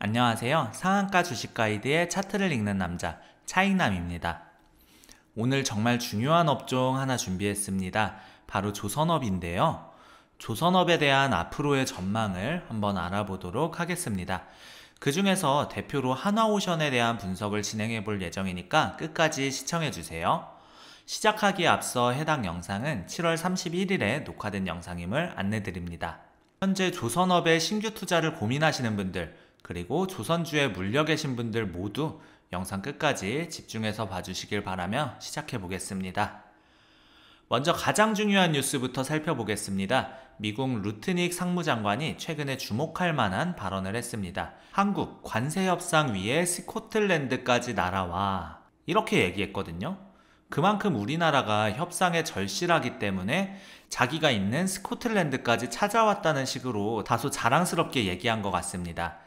안녕하세요. 상한가 주식 가이드의 차트를 읽는 남자 차익남입니다. 오늘 정말 중요한 업종 하나 준비했습니다. 바로 조선업인데요. 조선업에 대한 앞으로의 전망을 한번 알아보도록 하겠습니다. 그 중에서 대표로 한화오션에 대한 분석을 진행해 볼 예정이니까 끝까지 시청해 주세요. 시작하기에 앞서 해당 영상은 7월 31일에 녹화된 영상임을 안내드립니다. 현재 조선업에 신규 투자를 고민하시는 분들, 그리고 조선주에 물려 계신 분들 모두 영상 끝까지 집중해서 봐주시길 바라며 시작해 보겠습니다. 먼저 가장 중요한 뉴스부터 살펴보겠습니다. 미국 루트닉 상무장관이 최근에 주목할 만한 발언을 했습니다. 한국 관세 협상 위에 스코틀랜드까지 날아와, 이렇게 얘기했거든요. 그만큼 우리나라가 협상에 절실하기 때문에 자기가 있는 스코틀랜드까지 찾아왔다는 식으로 다소 자랑스럽게 얘기한 것 같습니다.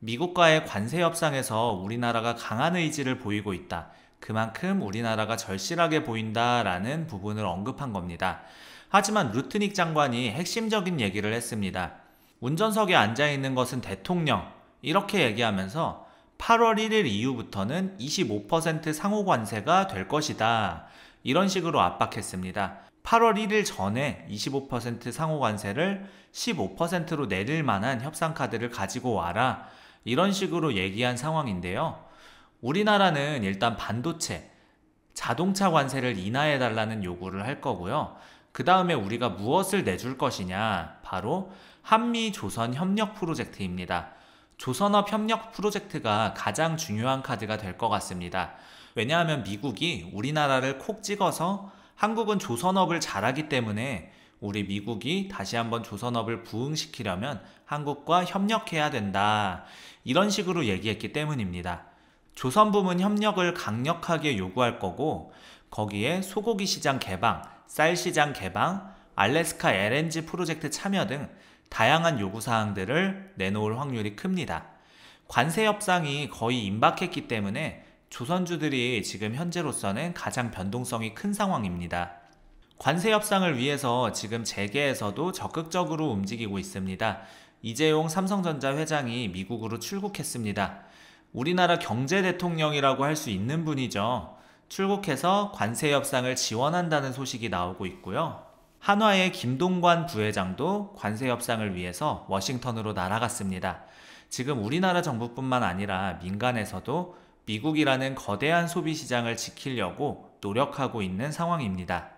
미국과의 관세 협상에서 우리나라가 강한 의지를 보이고 있다. 그만큼 우리나라가 절실하게 보인다라는 부분을 언급한 겁니다. 하지만 루트닉 장관이 핵심적인 얘기를 했습니다. 운전석에 앉아있는 것은 대통령, 이렇게 얘기하면서 8월 1일 이후부터는 25% 상호 관세가 될 것이다. 이런 식으로 압박했습니다. 8월 1일 전에 25% 상호 관세를 15%로 내릴 만한 협상 카드를 가지고 와라. 이런 식으로 얘기한 상황인데요. 우리나라는 일단 반도체, 자동차 관세를 인하해달라는 요구를 할 거고요. 그 다음에 우리가 무엇을 내줄 것이냐? 바로 한미 조선 협력 프로젝트입니다. 조선업 협력 프로젝트가 가장 중요한 카드가 될 것 같습니다. 왜냐하면 미국이 우리나라를 콕 찍어서 한국은 조선업을 잘하기 때문에 우리 미국이 다시 한번 조선업을 부흥시키려면 한국과 협력해야 된다. 이런 식으로 얘기했기 때문입니다. 조선 부문 협력을 강력하게 요구할 거고, 거기에 소고기 시장 개방, 쌀 시장 개방, 알래스카 LNG 프로젝트 참여 등 다양한 요구사항들을 내놓을 확률이 큽니다. 관세 협상이 거의 임박했기 때문에 조선주들이 지금 현재로서는 가장 변동성이 큰 상황입니다. 관세 협상을 위해서 지금 재계에서도 적극적으로 움직이고 있습니다. 이재용 삼성전자 회장이 미국으로 출국했습니다. 우리나라 경제 대통령이라고 할 수 있는 분이죠. 출국해서 관세 협상을 지원한다는 소식이 나오고 있고요. 한화의 김동관 부회장도 관세 협상을 위해서 워싱턴으로 날아갔습니다. 지금 우리나라 정부뿐만 아니라 민간에서도 미국이라는 거대한 소비 시장을 지키려고 노력하고 있는 상황입니다.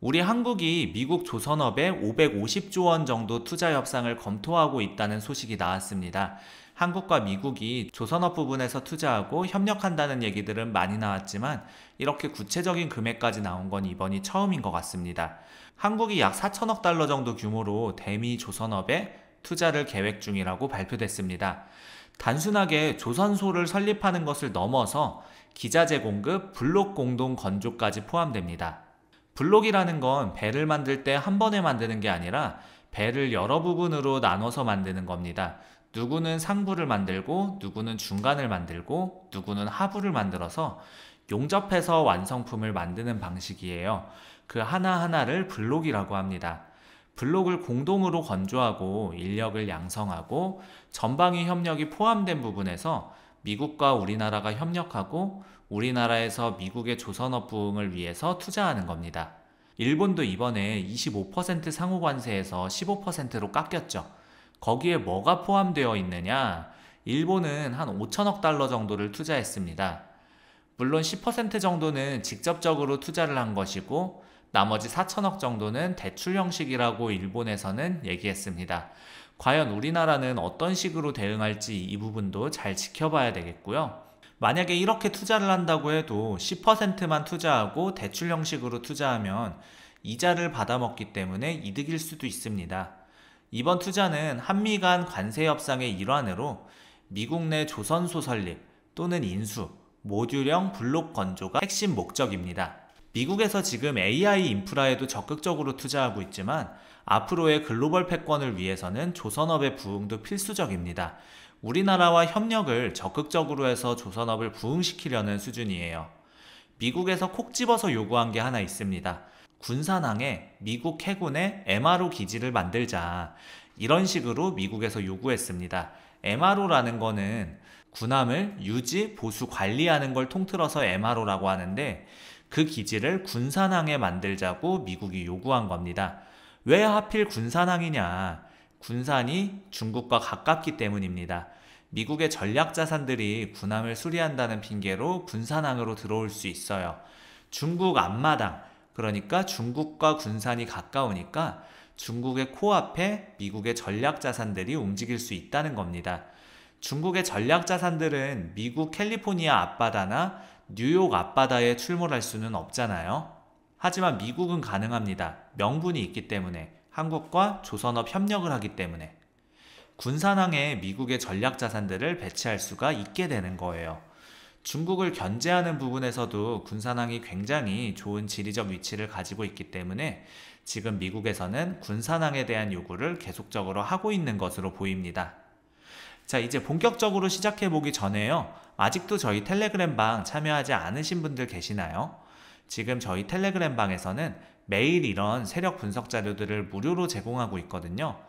우리 한국이 미국 조선업에 550조 원 정도 투자 협상을 검토하고 있다는 소식이 나왔습니다. 한국과 미국이 조선업 부분에서 투자하고 협력한다는 얘기들은 많이 나왔지만 이렇게 구체적인 금액까지 나온 건 이번이 처음인 것 같습니다. 한국이 약 4천억 달러 정도 규모로 대미 조선업에 투자를 계획 중이라고 발표됐습니다. 단순하게 조선소를 설립하는 것을 넘어서 기자재 공급, 블록 공동 건조까지 포함됩니다. 블록이라는 건 배를 만들 때 한 번에 만드는 게 아니라 배를 여러 부분으로 나눠서 만드는 겁니다. 누구는 상부를 만들고, 누구는 중간을 만들고, 누구는 하부를 만들어서 용접해서 완성품을 만드는 방식이에요. 그 하나하나를 블록이라고 합니다. 블록을 공동으로 건조하고 인력을 양성하고 전방위 협력이 포함된 부분에서 미국과 우리나라가 협력하고 우리나라에서 미국의 조선업 부흥을 위해서 투자하는 겁니다. 일본도 이번에 25% 상호 관세에서 15%로 깎였죠. 거기에 뭐가 포함되어 있느냐? 일본은 한 5천억 달러 정도를 투자했습니다. 물론 10% 정도는 직접적으로 투자를 한 것이고 나머지 4천억 정도는 대출 형식이라고 일본에서는 얘기했습니다. 과연 우리나라는 어떤 식으로 대응할지 이 부분도 잘 지켜봐야 되겠고요. 만약에 이렇게 투자를 한다고 해도 10%만 투자하고 대출 형식으로 투자하면 이자를 받아먹기 때문에 이득일 수도 있습니다. 이번 투자는 한미 간 관세 협상의 일환으로 미국 내 조선소 설립 또는 인수, 모듈형 블록 건조가 핵심 목적입니다. 미국에서 지금 AI 인프라에도 적극적으로 투자하고 있지만 앞으로의 글로벌 패권을 위해서는 조선업의 부흥도 필수적입니다. 우리나라와 협력을 적극적으로 해서 조선업을 부흥시키려는 수준이에요. 미국에서 콕 집어서 요구한 게 하나 있습니다. 군산항에 미국 해군의 MRO 기지를 만들자. 이런 식으로 미국에서 요구했습니다. MRO라는 거는 군함을 유지, 보수, 관리하는 걸 통틀어서 MRO라고 하는데 그 기지를 군산항에 만들자고 미국이 요구한 겁니다. 왜 하필 군산항이냐? 군산이 중국과 가깝기 때문입니다. 미국의 전략자산들이 군함을 수리한다는 핑계로 군산항으로 들어올 수 있어요. 중국 앞마당, 그러니까 중국과 군산이 가까우니까 중국의 코앞에 미국의 전략자산들이 움직일 수 있다는 겁니다. 중국의 전략자산들은 미국 캘리포니아 앞바다나 뉴욕 앞바다에 출몰할 수는 없잖아요. 하지만 미국은 가능합니다. 명분이 있기 때문에, 한국과 조선업 협력을 하기 때문에. 군산항에 미국의 전략자산들을 배치할 수가 있게 되는 거예요. 중국을 견제하는 부분에서도 군산항이 굉장히 좋은 지리적 위치를 가지고 있기 때문에 지금 미국에서는 군산항에 대한 요구를 계속적으로 하고 있는 것으로 보입니다. 자, 이제 본격적으로 시작해 보기 전에요. 아직도 저희 텔레그램 방 참여하지 않으신 분들 계시나요? 지금 저희 텔레그램 방에서는 매일 이런 세력 분석 자료들을 무료로 제공하고 있거든요.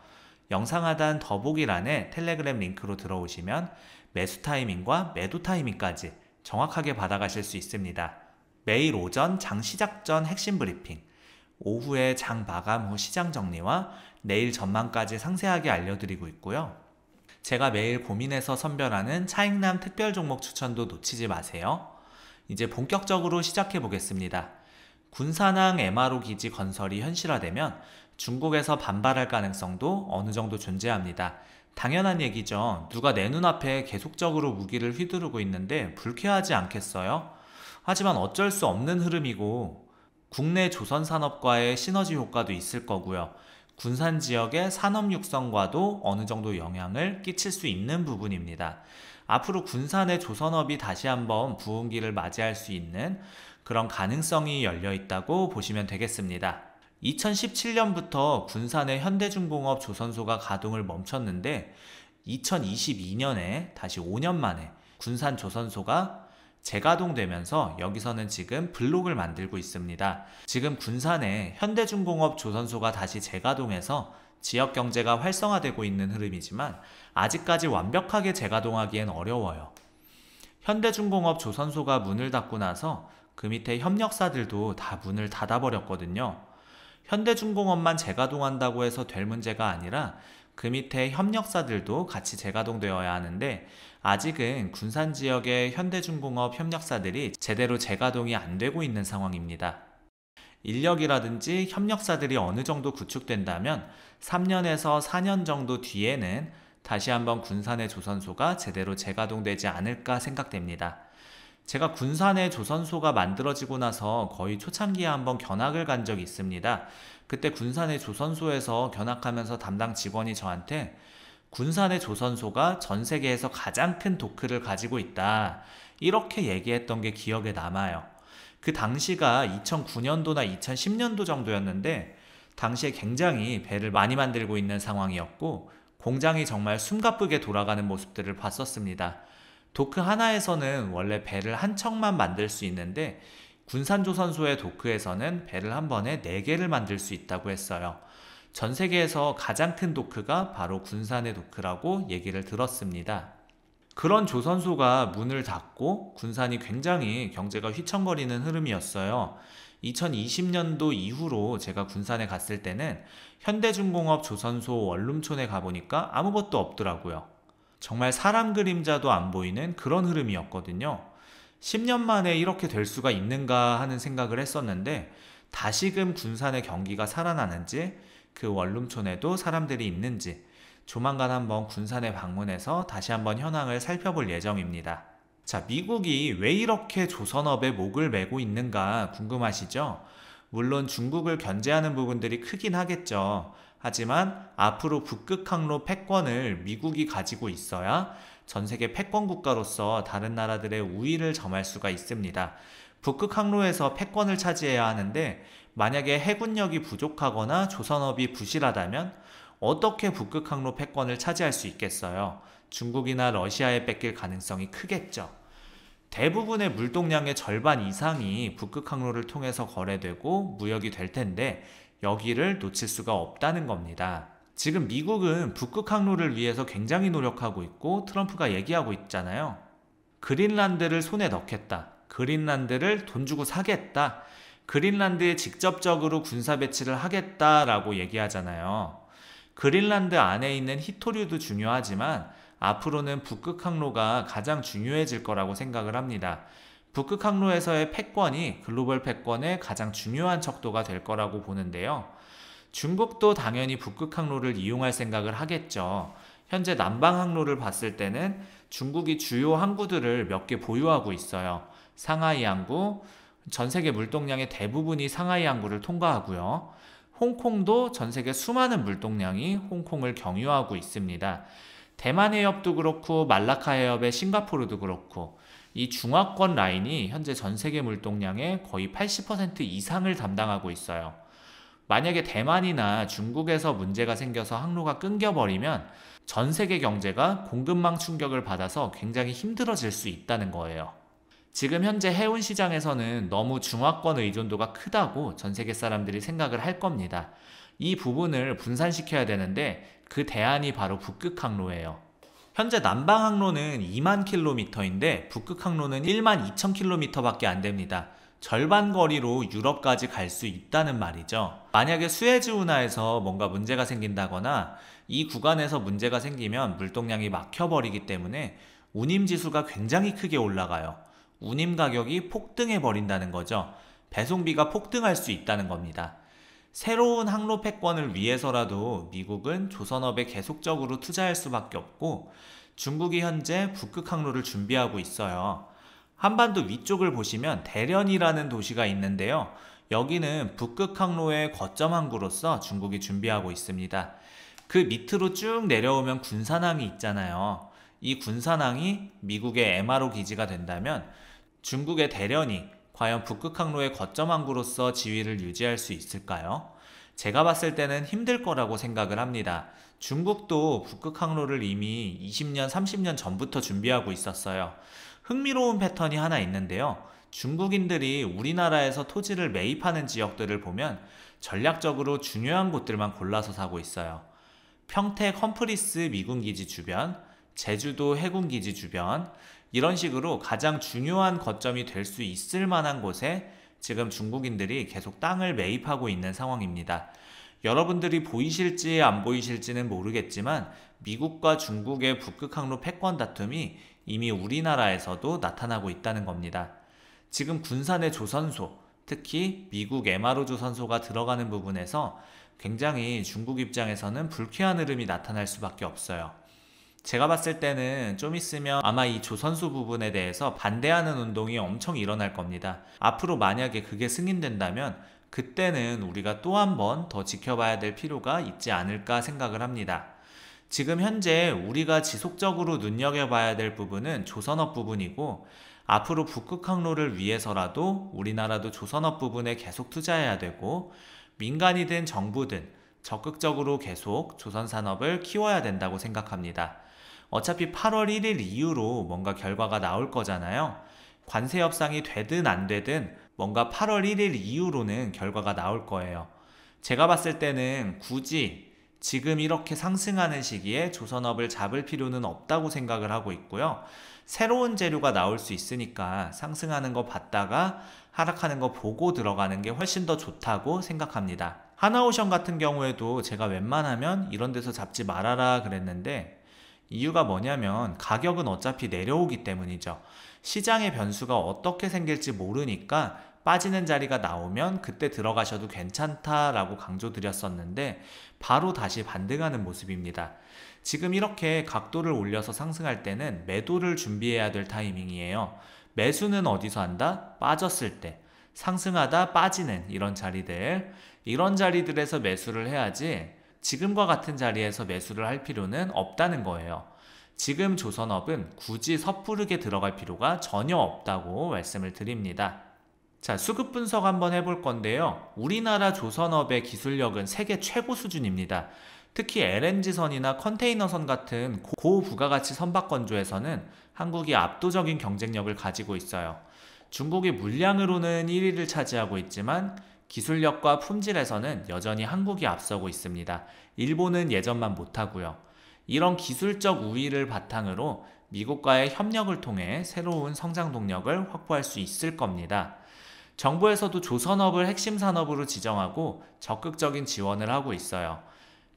영상 하단 더보기란에 텔레그램 링크로 들어오시면 매수 타이밍과 매도 타이밍까지 정확하게 받아가실 수 있습니다. 매일 오전 장 시작 전 핵심 브리핑, 오후에 장 마감 후 시장 정리와 내일 전망까지 상세하게 알려드리고 있고요. 제가 매일 고민해서 선별하는 차익남 특별 종목 추천도 놓치지 마세요. 이제 본격적으로 시작해 보겠습니다. 군산항 MRO 기지 건설이 현실화되면 중국에서 반발할 가능성도 어느 정도 존재합니다. 당연한 얘기죠. 누가 내 눈앞에 계속적으로 무기를 휘두르고 있는데 불쾌하지 않겠어요? 하지만 어쩔 수 없는 흐름이고 국내 조선산업과의 시너지 효과도 있을 거고요. 군산 지역의 산업 육성과도 어느 정도 영향을 끼칠 수 있는 부분입니다. 앞으로 군산의 조선업이 다시 한번 부흥기를 맞이할 수 있는 그런 가능성이 열려 있다고 보시면 되겠습니다. 2017년부터 군산의 현대중공업 조선소가 가동을 멈췄는데 2022년에 다시 5년 만에 군산 조선소가 재가동되면서 여기서는 지금 블록을 만들고 있습니다. 지금 군산에 현대중공업 조선소가 다시 재가동해서 지역 경제가 활성화되고 있는 흐름이지만 아직까지 완벽하게 재가동하기엔 어려워요. 현대중공업 조선소가 문을 닫고 나서 그 밑에 협력사들도 다 문을 닫아버렸거든요. 현대중공업만 재가동한다고 해서 될 문제가 아니라 그 밑에 협력사들도 같이 재가동되어야 하는데 아직은 군산 지역의 현대중공업 협력사들이 제대로 재가동이 안 되고 있는 상황입니다. 인력이라든지 협력사들이 어느 정도 구축된다면 3년에서 4년 정도 뒤에는 다시 한번 군산의 조선소가 제대로 재가동되지 않을까 생각됩니다. 제가 군산의 조선소가 만들어지고 나서 거의 초창기에 한번 견학을 간 적이 있습니다. 그때 군산의 조선소에서 견학하면서 담당 직원이 저한테 군산의 조선소가 전 세계에서 가장 큰 도크를 가지고 있다, 이렇게 얘기했던 게 기억에 남아요. 그 당시가 2009년도나 2010년도 정도였는데 당시에 굉장히 배를 많이 만들고 있는 상황이었고 공장이 정말 숨가쁘게 돌아가는 모습들을 봤었습니다. 도크 하나에서는 원래 배를 한 척만 만들 수 있는데 군산조선소의 도크에서는 배를 한 번에 4개를 만들 수 있다고 했어요. 전 세계에서 가장 큰 도크가 바로 군산의 도크라고 얘기를 들었습니다. 그런 조선소가 문을 닫고 군산이 굉장히 경제가 휘청거리는 흐름이었어요. 2020년도 이후로 제가 군산에 갔을 때는 현대중공업 조선소 원룸촌에 가보니까 아무것도 없더라고요. 정말 사람 그림자도 안 보이는 그런 흐름이었거든요. 10년 만에 이렇게 될 수가 있는가 하는 생각을 했었는데 다시금 군산의 경기가 살아나는지 그 원룸촌에도 사람들이 있는지 조만간 한번 군산에 방문해서 다시 한번 현황을 살펴볼 예정입니다. 자, 미국이 왜 이렇게 조선업에 목을 매고 있는가 궁금하시죠? 물론 중국을 견제하는 부분들이 크긴 하겠죠. 하지만 앞으로 북극항로 패권을 미국이 가지고 있어야 전 세계 패권 국가로서 다른 나라들의 우위를 점할 수가 있습니다. 북극항로에서 패권을 차지해야 하는데 만약에 해군력이 부족하거나 조선업이 부실하다면 어떻게 북극항로 패권을 차지할 수 있겠어요? 중국이나 러시아에 뺏길 가능성이 크겠죠. 대부분의 물동량의 절반 이상이 북극항로를 통해서 거래되고 무역이 될 텐데 여기를 놓칠 수가 없다는 겁니다. 지금 미국은 북극 항로를 위해서 굉장히 노력하고 있고 트럼프가 얘기하고 있잖아요. 그린란드를 손에 넣겠다. 그린란드를 돈 주고 사겠다. 그린란드에 직접적으로 군사 배치를 하겠다라고 얘기하잖아요. 그린란드 안에 있는 희토류도 중요하지만 앞으로는 북극 항로가 가장 중요해질 거라고 생각을 합니다. 북극 항로에서의 패권이 글로벌 패권의 가장 중요한 척도가 될 거라고 보는데요. 중국도 당연히 북극 항로를 이용할 생각을 하겠죠. 현재 남방 항로를 봤을 때는 중국이 주요 항구들을 몇 개 보유하고 있어요. 상하이 항구, 전 세계 물동량의 대부분이 상하이 항구를 통과하고요. 홍콩도 전 세계 수많은 물동량이 홍콩을 경유하고 있습니다. 대만 해협도 그렇고 말라카 해협의 싱가포르도 그렇고 이 중화권 라인이 현재 전 세계 물동량의 거의 80% 이상을 담당하고 있어요. 만약에 대만이나 중국에서 문제가 생겨서 항로가 끊겨버리면 전 세계 경제가 공급망 충격을 받아서 굉장히 힘들어질 수 있다는 거예요. 지금 현재 해운 시장에서는 너무 중화권 의존도가 크다고 전 세계 사람들이 생각을 할 겁니다. 이 부분을 분산시켜야 되는데 그 대안이 바로 북극 항로예요. 현재 남방 항로는 2만 킬로미터인데 북극 항로는 1만 2천 킬로미터밖에 안 됩니다. 절반 거리로 유럽까지 갈 수 있다는 말이죠. 만약에 수에즈 운하에서 뭔가 문제가 생긴다거나 이 구간에서 문제가 생기면 물동량이 막혀버리기 때문에 운임 지수가 굉장히 크게 올라가요. 운임 가격이 폭등해 버린다는 거죠. 배송비가 폭등할 수 있다는 겁니다. 새로운 항로 패권을 위해서라도 미국은 조선업에 계속적으로 투자할 수밖에 없고 중국이 현재 북극 항로를 준비하고 있어요. 한반도 위쪽을 보시면 대련이라는 도시가 있는데요. 여기는 북극 항로의 거점 항구로서 중국이 준비하고 있습니다. 그 밑으로 쭉 내려오면 군산항이 있잖아요. 이 군산항이 미국의 MRO 기지가 된다면 중국의 대련이 과연 북극 항로의 거점 항구로서 지위를 유지할 수 있을까요? 제가 봤을 때는 힘들 거라고 생각을 합니다. 중국도 북극 항로를 이미 20년, 30년 전부터 준비하고 있었어요. 흥미로운 패턴이 하나 있는데요. 중국인들이 우리나라에서 토지를 매입하는 지역들을 보면 전략적으로 중요한 곳들만 골라서 사고 있어요. 평택 험프리스 미군기지 주변, 제주도 해군기지 주변, 이런 식으로 가장 중요한 거점이 될 수 있을 만한 곳에 지금 중국인들이 계속 땅을 매입하고 있는 상황입니다. 여러분들이 보이실지 안 보이실지는 모르겠지만 미국과 중국의 북극 항로 패권 다툼이 이미 우리나라에서도 나타나고 있다는 겁니다. 지금 군산의 조선소, 특히 미국 MRO 조선소가 들어가는 부분에서 굉장히 중국 입장에서는 불쾌한 흐름이 나타날 수밖에 없어요. 제가 봤을 때는 좀 있으면 아마 이 조선소 부분에 대해서 반대하는 운동이 엄청 일어날 겁니다. 앞으로 만약에 그게 승인된다면 그때는 우리가 또 한 번 더 지켜봐야 될 필요가 있지 않을까 생각을 합니다. 지금 현재 우리가 지속적으로 눈여겨봐야 될 부분은 조선업 부분이고 앞으로 북극 항로를 위해서라도 우리나라도 조선업 부분에 계속 투자해야 되고 민간이든 정부든 적극적으로 계속 조선산업을 키워야 된다고 생각합니다. 어차피 8월 1일 이후로 뭔가 결과가 나올 거잖아요. 관세 협상이 되든 안 되든 뭔가 8월 1일 이후로는 결과가 나올 거예요. 제가 봤을 때는 굳이 지금 이렇게 상승하는 시기에 조선업을 잡을 필요는 없다고 생각을 하고 있고요. 새로운 재료가 나올 수 있으니까 상승하는 거 봤다가 하락하는 거 보고 들어가는 게 훨씬 더 좋다고 생각합니다. 하나오션 같은 경우에도 제가 웬만하면 이런 데서 잡지 말아라 그랬는데 이유가 뭐냐면 가격은 어차피 내려오기 때문이죠. 시장의 변수가 어떻게 생길지 모르니까 빠지는 자리가 나오면 그때 들어가셔도 괜찮다라고 강조드렸었는데 바로 다시 반등하는 모습입니다. 지금 이렇게 각도를 올려서 상승할 때는 매도를 준비해야 될 타이밍이에요. 매수는 어디서 한다? 빠졌을 때. 상승하다 빠지는 이런 자리들에서 매수를 해야지 지금과 같은 자리에서 매수를 할 필요는 없다는 거예요. 지금 조선업은 굳이 섣부르게 들어갈 필요가 전혀 없다고 말씀을 드립니다. 자, 수급 분석 한번 해볼 건데요. 우리나라 조선업의 기술력은 세계 최고 수준입니다. 특히 LNG선이나 컨테이너선 같은 고부가가치 선박건조에서는 한국이 압도적인 경쟁력을 가지고 있어요. 중국이 물량으로는 1위를 차지하고 있지만 기술력과 품질에서는 여전히 한국이 앞서고 있습니다. 일본은 예전만 못하고요. 이런 기술적 우위를 바탕으로 미국과의 협력을 통해 새로운 성장 동력을 확보할 수 있을 겁니다. 정부에서도 조선업을 핵심 산업으로 지정하고 적극적인 지원을 하고 있어요.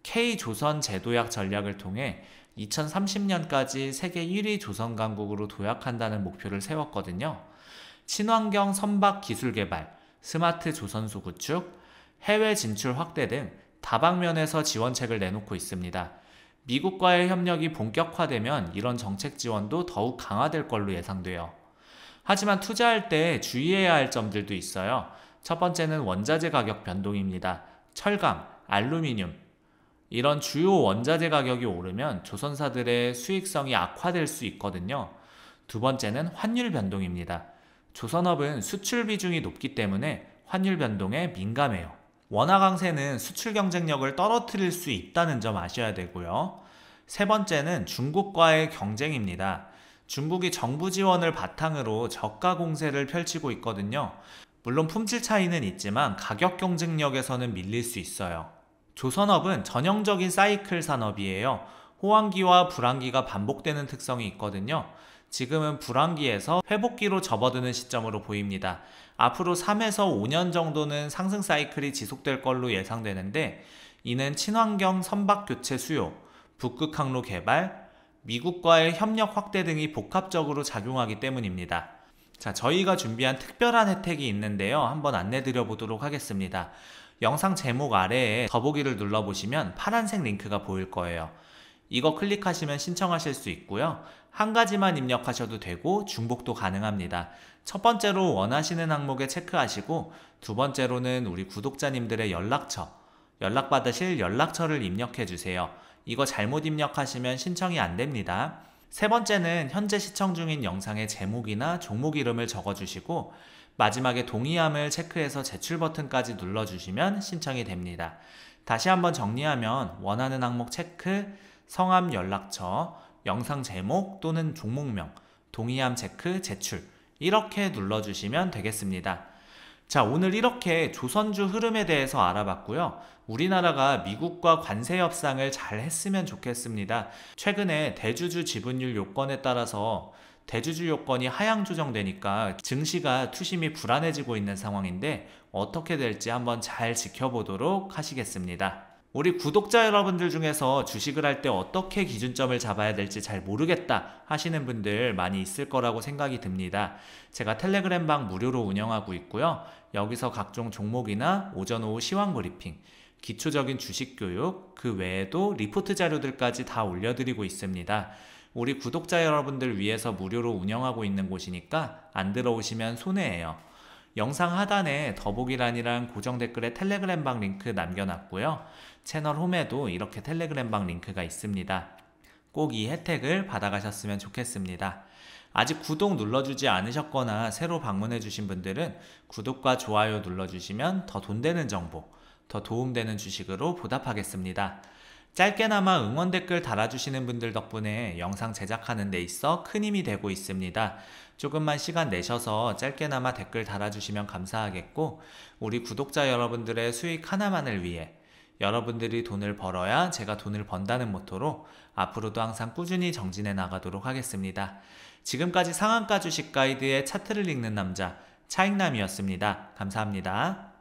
K조선 제도약 전략을 통해 2030년까지 세계 1위 조선 강국으로 도약한다는 목표를 세웠거든요. 친환경 선박 기술 개발, 스마트 조선소 구축, 해외 진출 확대 등 다방면에서 지원책을 내놓고 있습니다. 미국과의 협력이 본격화되면 이런 정책 지원도 더욱 강화될 걸로 예상돼요. 하지만 투자할 때 주의해야 할 점들도 있어요. 첫 번째는 원자재 가격 변동입니다. 철강, 알루미늄, 이런 주요 원자재 가격이 오르면 조선사들의 수익성이 악화될 수 있거든요. 두 번째는 환율 변동입니다. 조선업은 수출 비중이 높기 때문에 환율 변동에 민감해요. 원화 강세는 수출 경쟁력을 떨어뜨릴 수 있다는 점 아셔야 되고요. 세 번째는 중국과의 경쟁입니다. 중국이 정부 지원을 바탕으로 저가 공세를 펼치고 있거든요. 물론 품질 차이는 있지만 가격 경쟁력에서는 밀릴 수 있어요. 조선업은 전형적인 사이클 산업이에요. 호황기와 불황기가 반복되는 특성이 있거든요. 지금은 불황기에서 회복기로 접어드는 시점으로 보입니다. 앞으로 3에서 5년 정도는 상승 사이클이 지속될 걸로 예상되는데, 이는 친환경 선박 교체 수요, 북극 항로 개발, 미국과의 협력 확대 등이 복합적으로 작용하기 때문입니다. 자, 저희가 준비한 특별한 혜택이 있는데요. 한번 안내 드려 보도록 하겠습니다. 영상 제목 아래에 더보기를 눌러보시면 파란색 링크가 보일 거예요. 이거 클릭하시면 신청하실 수 있고요. 한 가지만 입력하셔도 되고 중복도 가능합니다. 첫 번째로 원하시는 항목에 체크하시고, 두 번째로는 우리 구독자님들의 연락받으실 연락처를 입력해 주세요. 이거 잘못 입력하시면 신청이 안 됩니다. 세 번째는 현재 시청 중인 영상의 제목이나 종목 이름을 적어주시고, 마지막에 동의함을 체크해서 제출 버튼까지 눌러주시면 신청이 됩니다. 다시 한번 정리하면 원하는 항목 체크, 성함 연락처, 영상 제목 또는 종목명, 동의함 체크, 제출, 이렇게 눌러주시면 되겠습니다. 자, 오늘 이렇게 조선주 흐름에 대해서 알아봤고요. 우리나라가 미국과 관세 협상을 잘 했으면 좋겠습니다. 최근에 대주주 지분율 요건에 따라서 대주주 요건이 하향 조정되니까 증시가 투심이 불안해지고 있는 상황인데, 어떻게 될지 한번 잘 지켜보도록 하시겠습니다. 우리 구독자 여러분들 중에서 주식을 할 때 어떻게 기준점을 잡아야 될지 잘 모르겠다 하시는 분들 많이 있을 거라고 생각이 듭니다. 제가 텔레그램방 무료로 운영하고 있고요. 여기서 각종 종목이나 오전 오후 시황 브리핑, 기초적인 주식 교육, 그 외에도 리포트 자료들까지 다 올려드리고 있습니다. 우리 구독자 여러분들 위해서 무료로 운영하고 있는 곳이니까 안 들어오시면 손해예요. 영상 하단에 더보기란이랑 고정 댓글에 텔레그램방 링크 남겨놨고요. 채널 홈에도 이렇게 텔레그램방 링크가 있습니다. 꼭 이 혜택을 받아가셨으면 좋겠습니다. 아직 구독 눌러주지 않으셨거나 새로 방문해주신 분들은 구독과 좋아요 눌러주시면 더 돈 되는 정보, 더 도움되는 주식으로 보답하겠습니다. 짧게나마 응원 댓글 달아주시는 분들 덕분에 영상 제작하는 데 있어 큰 힘이 되고 있습니다. 조금만 시간 내셔서 짧게나마 댓글 달아주시면 감사하겠고, 우리 구독자 여러분들의 수익 하나만을 위해, 여러분들이 돈을 벌어야 제가 돈을 번다는 모토로 앞으로도 항상 꾸준히 정진해 나가도록 하겠습니다. 지금까지 상한가 주식 가이드의 차트를 읽는 남자 차익남이었습니다. 감사합니다.